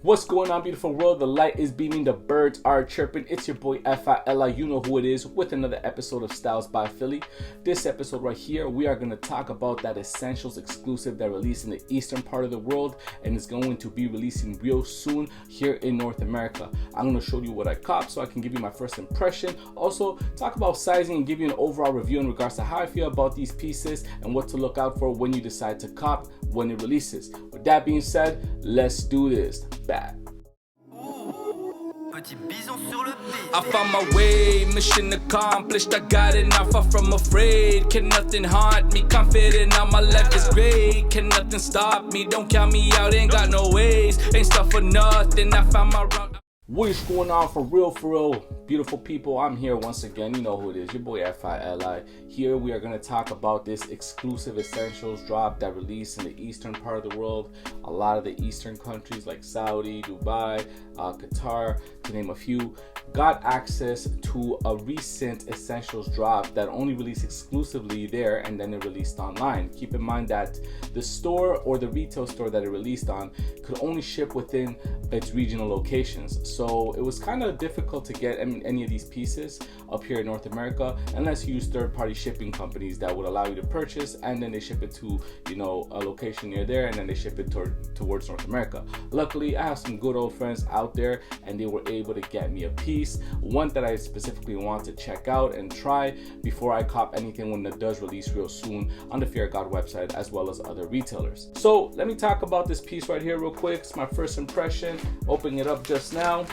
What's going on, beautiful world? The light is beaming, the birds are chirping. It's your boy Fili, you know who it is, with another episode of Styles by Philly. This episode right here, we are going to talk about that Essentials exclusive that released in the eastern part of the world and is going to be releasing real soon here in North America. I'm going to show you what I copped so I can give you my first impression. Also, talk about sizing and give you an overall review in regards to how I feel about these pieces and what to look out for when you decide to cop when it releases. With that being said, let's do this. Back. I found my way, mission accomplished. I got it, not far from afraid. Can nothing haunt me? Confident now my life is great. Can nothing stop me? Don't count me out, ain't got no ways. Ain't stuff for nothing. I found my route. What is going on for real, beautiful people? I'm here once again. You know who it is, your boy Fili. Here we are going to talk about this exclusive Essentials drop that released in the eastern part of the world. A lot of the eastern countries like Saudi, Dubai, Qatar, to name a few, got access to a recent Essentials drop that only released exclusively there and then it released online. Keep in mind that the store or the retail store that it released on could only ship within its regional locations. So it was kind of difficult to get any of these pieces up here in North America unless you use third-party shipping companies that would allow you to purchase and then they ship it to, you know, a location near there and then they ship it towards North America. Luckily, I have some good old friends out there and they were able to get me a piece, one that I specifically want to check out and try before I cop anything when it does release real soon on the Fear of God website as well as other retailers. So let me talk about this piece right here real quick. It's my first impression, opening it up just now.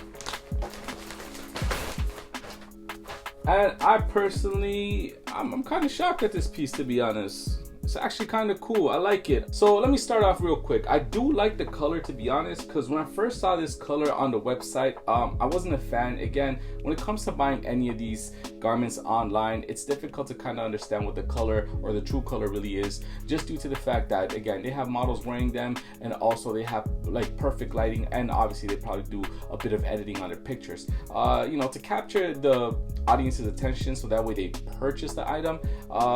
And I personally, I'm kind of shocked at this piece, to be honest. It's actually kind of cool. I like it. So let me start off real quick. I do like the color, to be honest, because when I first saw this color on the website, I wasn't a fan. Again, when it comes to buying any of these garments online, it's difficult to kind of understand what the color or the true color really is, just due to the fact that, again, they have models wearing them and also they have like perfect lighting, and obviously they probably do a bit of editing on their pictures, you know, to capture the audience's attention so that way they purchase the item,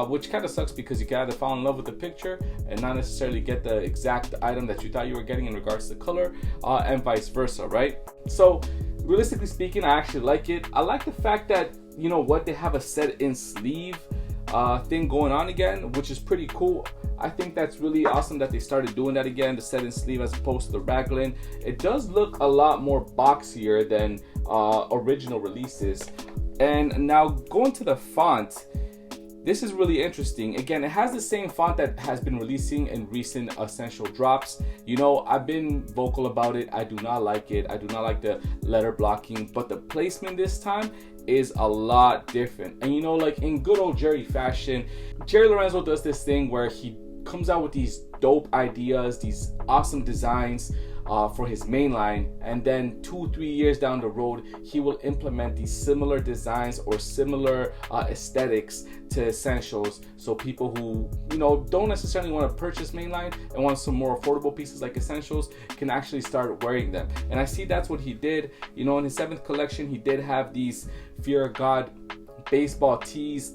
which kind of sucks because you can either fall in love with the picture and not necessarily get the exact item that you thought you were getting in regards to color, and vice versa, right? So realistically speaking, I actually like it. I like the fact that, you know what, they have a set in sleeve thing going on again, which is pretty cool. I think that's really awesome that they started doing that again, the set in sleeve as opposed to the raglan. It does look a lot more boxier than original releases. And now going to the font, this is really interesting. Again, it has the same font that has been releasing in recent Essential drops. You know, I've been vocal about it. I do not like it. I do not like the letter blocking, but the placement this time is a lot different. And you know, like in good old Jerry fashion, Jerry Lorenzo does this thing where he comes out with these dope ideas, these awesome designs for his main line, and then 2-3 years down the road he will implement these similar designs or similar aesthetics to Essentials, so people who, you know, don't necessarily want to purchase mainline and want some more affordable pieces like Essentials can actually start wearing them. And I see that's what he did. You know, in his 7th collection he did have these Fear of God baseball tees,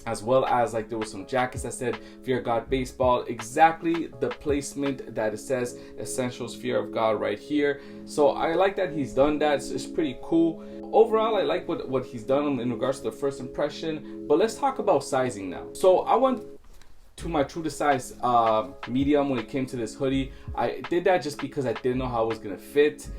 as well as like there was some jackets that said Fear of God baseball, exactly the placement that it says Essentials Fear of God right here. So I like that he's done that. It's pretty cool. Overall, I like what he's done in regards to the first impression, but let's talk about sizing now. So I went to my true to size medium when it came to this hoodie. I did that just because I didn't know how it was gonna fit.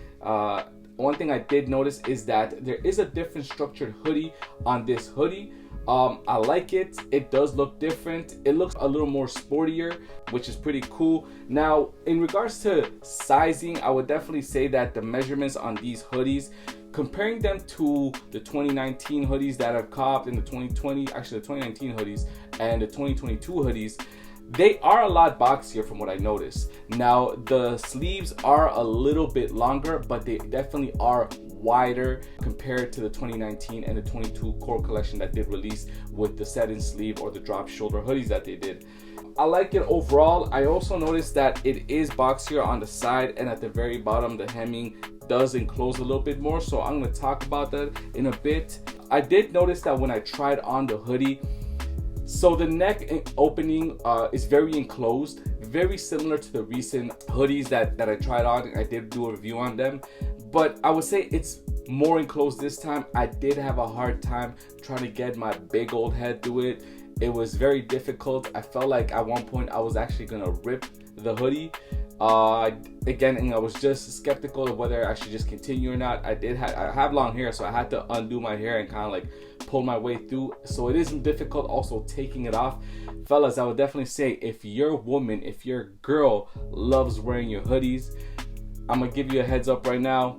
One thing I did notice is that there is a different structured hoodie on this hoodie. I like it. It does look different. It looks a little more sportier, which is pretty cool. Now, in regards to sizing, I would definitely say that the measurements on these hoodies, comparing them to the 2019 hoodies that I've copped in the 2020, actually the 2019 hoodies and the 2022 hoodies, they are a lot boxier from what I noticed. Now, the sleeves are a little bit longer, but they definitely are wider compared to the 2019 and the 22 core collection that did release with the set in sleeve or the drop shoulder hoodies that they did. I like it overall. I also noticed that it is boxier on the side, and at the very bottom the hemming does enclose a little bit more, so I'm going to talk about that in a bit. I did notice that when I tried on the hoodie, so the neck opening is very enclosed, very similar to the recent hoodies that I tried on. I did do a review on them, but I would say it's more enclosed this time. I did have a hard time trying to get my big old head through it. It was very difficult. I felt like at one point I was actually gonna rip the hoodie. Again, and I was just skeptical of whether I should just continue or not. I have long hair, so I had to undo my hair and kind of like pull my way through. So it is difficult also taking it off. Fellas, I would definitely say if your woman, if your girl loves wearing your hoodies, I'm gonna give you a heads up right now.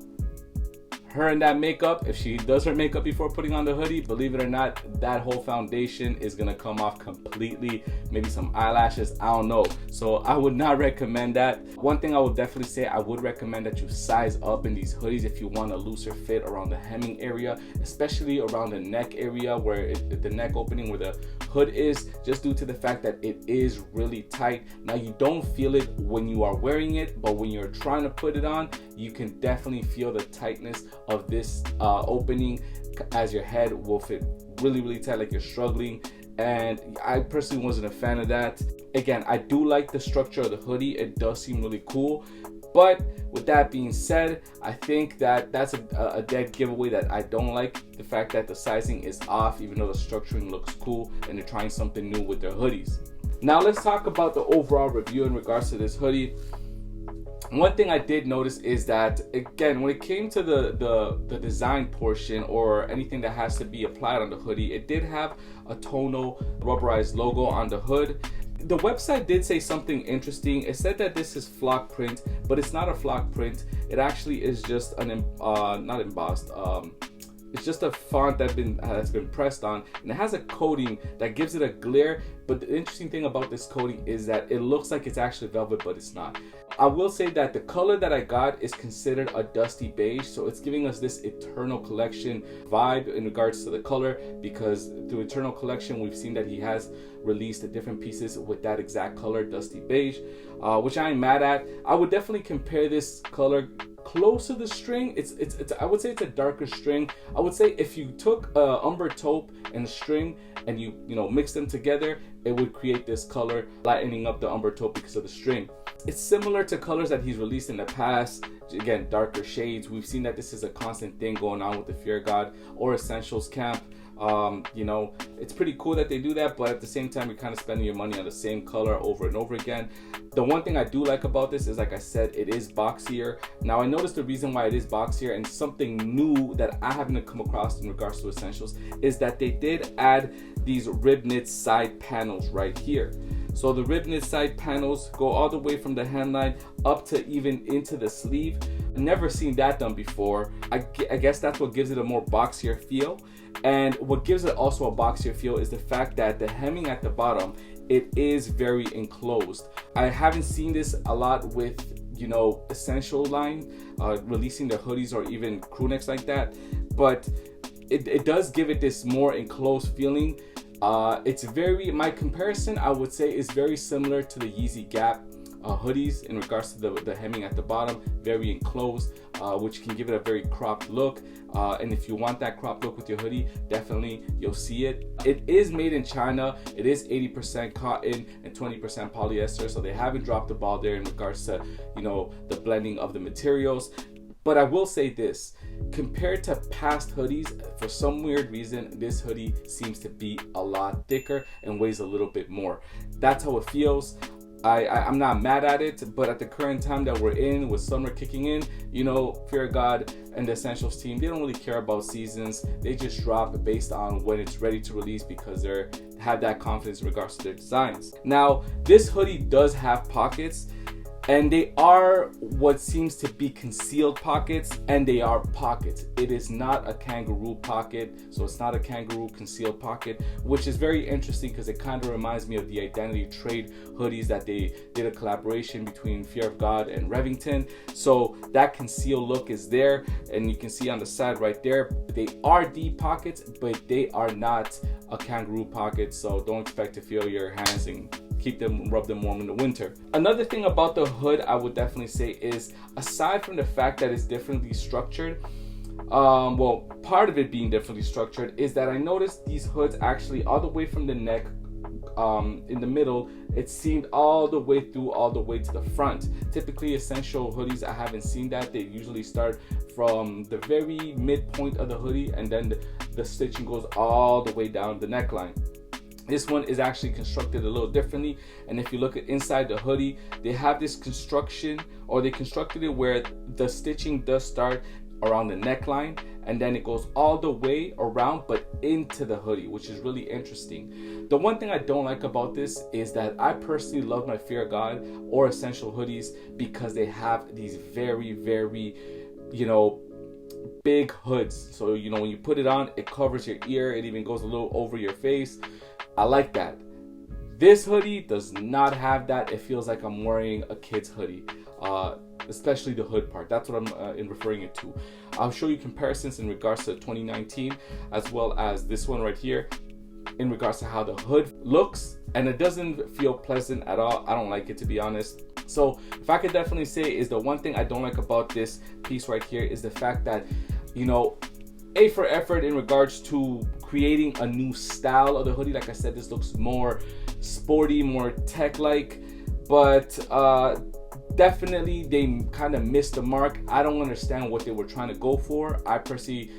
Her and that makeup, if she does her makeup before putting on the hoodie, believe it or not, that whole foundation is gonna come off completely. Maybe some eyelashes, I don't know. So I would not recommend that. One thing I would definitely say, I would recommend that you size up in these hoodies if you want a looser fit around the hemming area, especially around the neck area where the neck opening where the hood is, just due to the fact that it is really tight. Now you don't feel it when you are wearing it, but when you're trying to put it on, you can definitely feel the tightness of this opening, as your head will fit really tight, like you're struggling. And I personally wasn't a fan of that. Again, I do like the structure of the hoodie. It does seem really cool. But with that being said, I think that that's a dead giveaway that I don't like. The fact that the sizing is off, even though the structuring looks cool and they're trying something new with their hoodies. Now let's talk about the overall review in regards to this hoodie. One thing I did notice is that, again, when it came to the design portion or anything that has to be applied on the hoodie, it did have a tonal rubberized logo on the hood. The website did say something interesting. It said that this is flock print, but it's not a flock print. It actually is just an not embossed. It's just a font that's been pressed on, and it has a coating that gives it a glare. But the interesting thing about this coating is that it looks like it's actually velvet, but it's not. I will say that the color that I got is considered a dusty beige, so it's giving us this Eternal Collection vibe in regards to the color, because through Eternal Collection we've seen that he has released different pieces with that exact color, dusty beige, which I ain't mad at. I would definitely compare this color close to the string. It's I would say it's a darker string. I would say if you took umber taupe and a string and you mix them together, it would create this color, lightening up the umber taupe because of the string. It's similar to colors that he's released in the past. Again, darker shades. We've seen that this is a constant thing going on with the Fear God or Essentials camp. It's pretty cool that they do that, but at the same time, you're kind of spending your money on the same color over and over again. The one thing I do like about this is, like I said, it is boxier. Now I noticed the reason why it is boxier, and something new that I haven't come across in regards to Essentials, is that they did add these rib knit side panels right here. So the rib knit side panels go all the way from the hemline up to even into the sleeve. Never seen that done before. I guess that's what gives it a more boxier feel. And what gives it also a boxier feel is the fact that the hemming at the bottom, it is very enclosed. I haven't seen this a lot with Essential line releasing their hoodies or even crew necks like that, but it does give it this more enclosed feeling. It's very, my comparison I would say is very similar to the Yeezy Gap hoodies in regards to the hemming at the bottom, very enclosed, which can give it a very cropped look. And if you want that cropped look with your hoodie, definitely you'll see it. It is made in China. It is 80% cotton and 20% polyester, so they haven't dropped the ball there in regards to the blending of the materials. But I will say this, compared to past hoodies, for some weird reason, this hoodie seems to be a lot thicker and weighs a little bit more. That's how it feels. I'm not mad at it, but at the current time that we're in, with summer kicking in, Fear God and the Essentials team, they don't really care about seasons. They just drop based on when it's ready to release, because they have that confidence in regards to their designs. Now, this hoodie does have pockets, and they are what seems to be concealed pockets, and they are pockets. It is not a kangaroo pocket, so it's not a kangaroo concealed pocket, which is very interesting because it kind of reminds me of the Identity Trade hoodies that they did a collaboration between Fear of God and Revington. So that concealed look is there, and you can see on the side right there, they are deep pockets, but they are not a kangaroo pocket, so don't expect to feel your hands and rub them warm in the winter. Another thing about the hood I would definitely say is, aside from the fact that it's differently structured, part of it being differently structured is that I noticed these hoods actually all the way from the neck in the middle it seemed all the way through, all the way to the front. Typically essential hoodies, I haven't seen that. They usually start from the very midpoint of the hoodie, and then the stitching goes all the way down the neckline. This one is actually constructed a little differently, and if you look at inside the hoodie, they have this construction, or they constructed it where the stitching does start around the neckline, and then it goes all the way around but into the hoodie, which is really interesting. The one thing I don't like about this is that I personally love my Fear of God or essential hoodies because they have these very, very, you know, big hoods. So, you know, when you put it on, it covers your ear, it even goes a little over your face. I like that. This hoodie does not have that. It feels like I'm wearing a kid's hoodie, especially the hood part. That's what I'm referring it to. I'll show you comparisons in regards to 2019 as well as this one right here in regards to how the hood looks, and it doesn't feel pleasant at all. I don't like it, to be honest. So if I could definitely say is the one thing I don't like about this piece right here is the fact that, you know, A for effort in regards to creating a new style of the hoodie. Like I said, this looks more sporty, more tech-like, but definitely they kind of missed the mark. I don't understand what they were trying to go for. I personally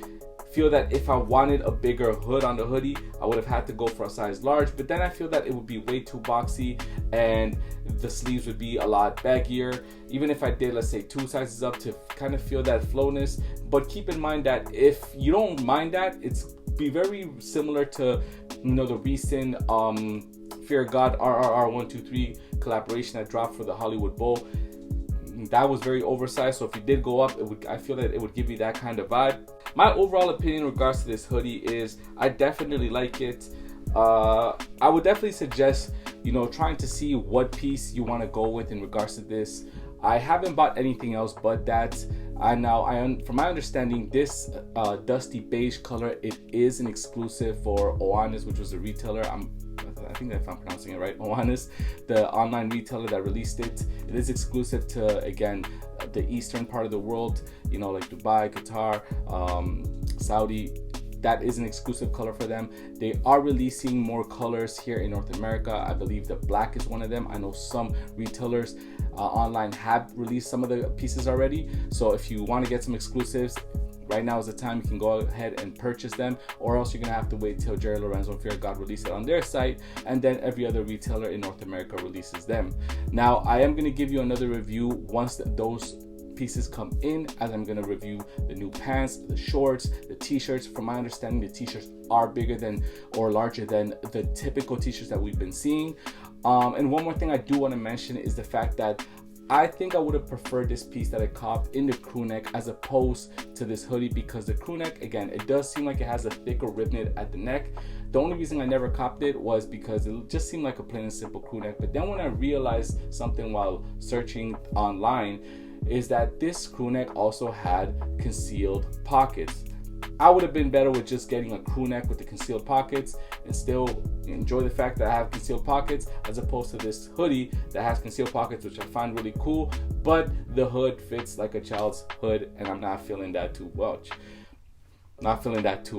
feel that if I wanted a bigger hood on the hoodie, I would have had to go for a size large, but then I feel that it would be way too boxy and the sleeves would be a lot baggier. Even if I did, let's say 2 sizes up, to kind of feel that flowness. But keep in mind that if you don't mind that, it's be very similar to, you know, the recent Fear of God RRR 123 collaboration that dropped for the Hollywood Bowl. That was very oversized, so if you did go up, I feel that it would give you that kind of vibe. My overall opinion in regards to this hoodie is I definitely like it. I would definitely suggest, you know, trying to see what piece you want to go with in regards to this. I haven't bought anything else but that. From my understanding, this dusty beige color, it is an exclusive for Ounass, which was a retailer. I think if I'm pronouncing it right, Ounass, the online retailer that released it. It is exclusive to, again, the eastern part of the world, you know, like Dubai, Qatar, Saudi. That is an exclusive color for them. They are releasing more colors here in North America. I believe the black is one of them. I know some retailers online have released some of the pieces already. So if you want to get some exclusives, right now is the time. You can go ahead and purchase them, or else you're gonna have to wait till Jerry Lorenzo and Fear of God release it on their site, and then every other retailer in North America releases them. Now, I am gonna give you another review once those pieces come in, as I'm gonna review the new pants, the shorts, the t-shirts. From my understanding, the t-shirts are bigger than or larger than the typical t-shirts that we've been seeing. And one more thing I do want to mention is the fact that I think I would have preferred this piece that I copped in the crew neck as opposed to this hoodie, because the crew neck, again, it does seem like it has a thicker rib knit at the neck. The only reason I never copped it was because it just seemed like a plain and simple crew neck. But then when I realized something while searching online is that this crew neck also had concealed pockets. I would have been better with just getting a crew neck with the concealed pockets and still enjoy the fact that I have concealed pockets, as opposed to this hoodie that has concealed pockets, which I find really cool, but the hood fits like a child's hood, and I'm not feeling that too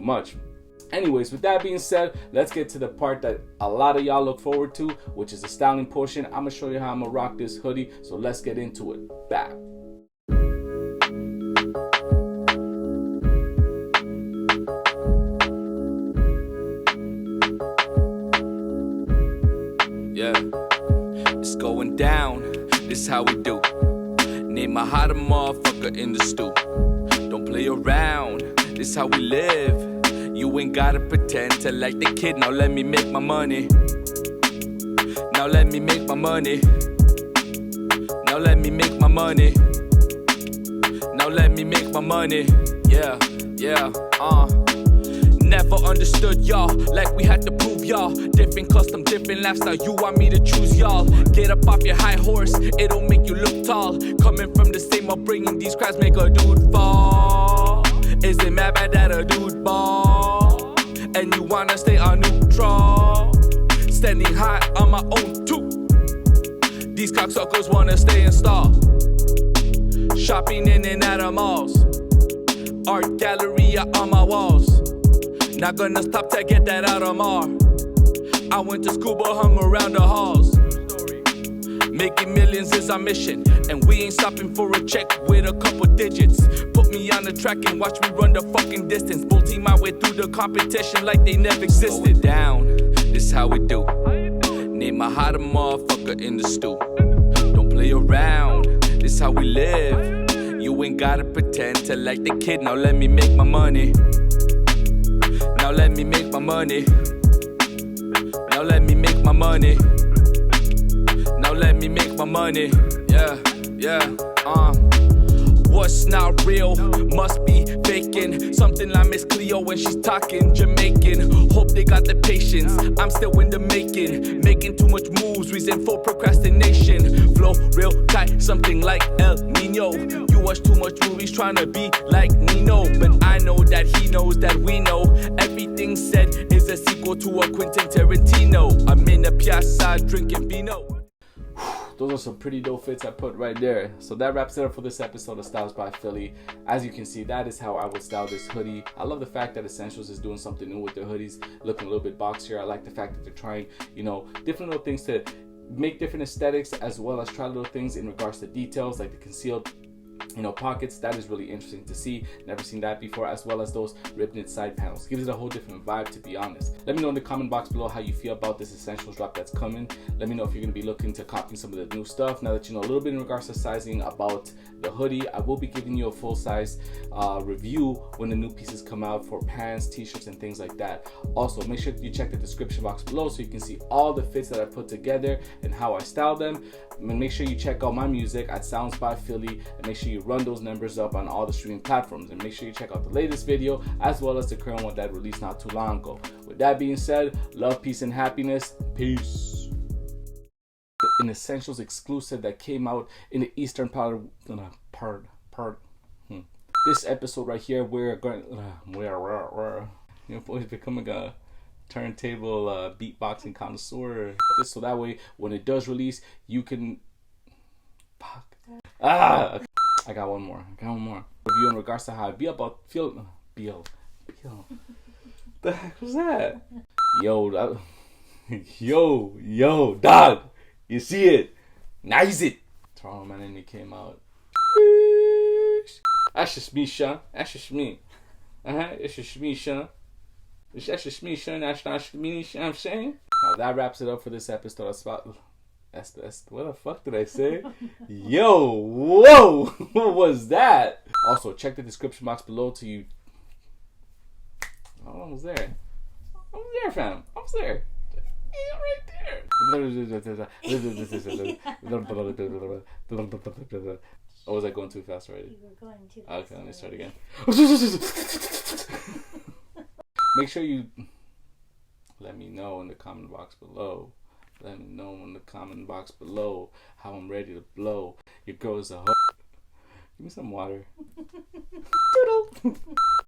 much. Anyways, with that being said, let's get to the part that a lot of y'all look forward to, which is the styling portion. I'm gonna show you how I'm gonna rock this hoodie, so let's get into it. Back. Yeah, it's going down, this how we do. Name a hotter motherfucker in the stew. Don't play around, this how we live. You ain't gotta pretend to like the kid. Now let me make my money. Now let me make my money. Now let me make my money. Now let me make my money. Yeah, Never understood y'all, like we had to prove y'all. Different custom, different lifestyle, you want me to choose y'all. Get up off your high horse, it'll make you look tall. Coming from the same upbringing, these crowds make a dude fall. Is it mad bad that a dude ball? And you wanna stay on neutral? Standing high on my own too. These cocksuckers wanna stay in stall. Shopping in and out of malls. Art gallery on my walls. Not gonna stop to get that out of mar. I went to school but hung around the halls. Making millions is our mission, and we ain't stopping for a check with a couple digits. Put me on the track and watch me run the fucking distance. Bull team my way through the competition like they never existed. Down, this how we do. Name a hotter motherfucker in the stew. Don't play around, this how we live. You ain't gotta pretend to like the kid. Now let me make my money. Now let me make my money. Now let me make my money. Now let me make my money. Yeah, yeah, What's not real must be faking. Something like Miss Cleo when she's talking Jamaican. Hope they got the patience. I'm still in the making too much moves, reason for procrastination. Flow real tight, something like El Nino. You watch too much movies trying to be like Nino, but I know that he knows that we know everything said is a sequel to a Quentin Tarantino. I'm in the piazza drinking vino. Those are some pretty dope fits I put right there. So that wraps it up for this episode of Styles by Philly. As you can see, that is how I would style this hoodie. I love the fact that Essentials is doing something new with their hoodies, looking a little bit boxier. I like the fact that they're trying, different little things to make different aesthetics, as well as try little things in regards to details like the concealed pockets. That is really interesting to see. Never seen that before, as well as those ribbed knit side panels. Gives it a whole different vibe, to be honest. Let me know in the comment box below how you feel about this Essentials drop that's coming. Let me know if you're going to be looking to copy some of the new stuff. Now that you know a little bit in regards to sizing about the hoodie, I will be giving you a full size review when the new pieces come out for pants, t-shirts, and things like that. Also, make sure you check the description box below so you can see all the fits that I put together and how I style them. And make sure you check out my music at SoundsbyFili, and make sure you run those numbers up on all the streaming platforms, and make sure you check out the latest video as well as the current one that released not too long ago. With that being said, love, peace, and happiness. Peace. An Essentials exclusive that came out in the eastern part. This episode right here, we're going. Your boy's becoming a turntable beatboxing connoisseur. So that way, when it does release, you can. I got one more. Review in regards to how I feel. The heck was that? Yo, dog. You see it? Nice it. Toronto Man and he came out. That's just me, Sean. That's just me. It's just me, Sean. That's just me, Sean. That's not me, you know what I'm saying? Now that wraps it up for this episode of what the fuck did I say? Yo, whoa, what was that? Also, check the description box below to you. Oh, I was there. Fam. I was there. Yeah, right there. Or was I going too fast already? You were going too fast. Okay, let me start again. Make sure you let me know in the comment box below. Let me know in the comment box below how I'm ready to blow. Your girl is a hoe. Give me some water. Doodle.